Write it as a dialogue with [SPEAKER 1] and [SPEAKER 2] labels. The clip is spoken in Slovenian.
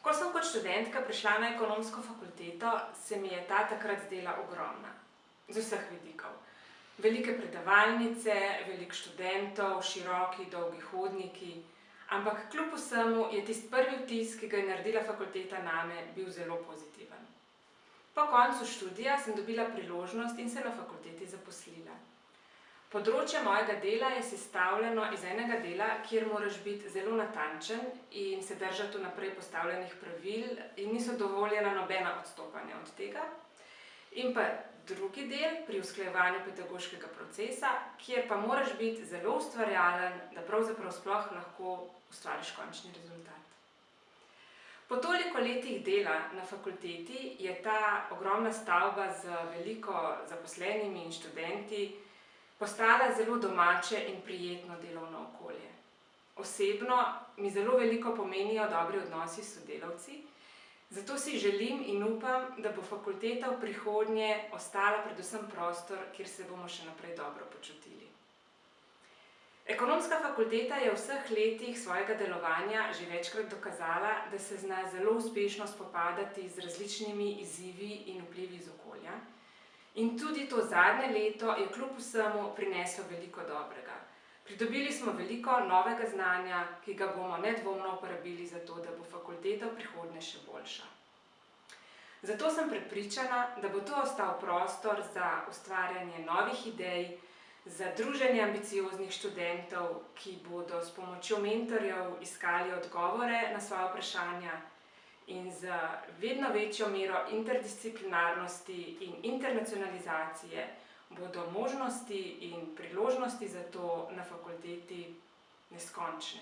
[SPEAKER 1] Ko sem kot študentka prišla na ekonomsko fakulteto, se mi je ta takrat zdela ogromna. Z vseh vidikov. Velike predavalnice, veliko študentov, široki, dolgi hodniki, ampak kljub vsemu je tisti prvi vtis, ki ga je naredila fakulteta name, bil zelo pozitiven. Po koncu študija sem dobila priložnost in se na fakulteti zaposlila. Področje mojega dela je sestavljeno iz enega dela, kjer moraš biti zelo natančen in se držati vnaprej postavljenih pravil in niso dovoljena nobena odstopanja od tega. In pa drugi del pri usklajevanju pedagoškega procesa, kjer pa moraš biti zelo ustvarjalen, da pravzaprav sploh lahko ustvariš končni rezultat. Po toliko letih dela na fakulteti je ta ogromna stavba z veliko zaposlenimi in študenti postala zelo domače in prijetno delovno okolje. Osebno mi zelo veliko pomenijo dobri odnosi s sodelavci, zato si želim in upam, da bo fakulteta v prihodnje ostala predvsem prostor, kjer se bomo še naprej dobro počutili. Ekonomska fakulteta je v vseh letih svojega delovanja že večkrat dokazala, da se zna zelo uspešno spopadati z različnimi izzivi in vplivi iz okolja. In tudi to zadnje leto je kljub vsemu prineslo veliko dobrega. Pridobili smo veliko novega znanja, ki ga bomo nedvomno uporabili za to, da bo fakulteta v prihodnje še boljša. Zato sem prepričana, da bo to ostal prostor za ustvarjanje novih idej, za druženje ambicioznih študentov, ki bodo s pomočjo mentorjev iskali odgovore na svoja vprašanja, in z vedno večjo mero interdisciplinarnosti in internacionalizacije bodo možnosti in priložnosti za to na fakulteti neskončne.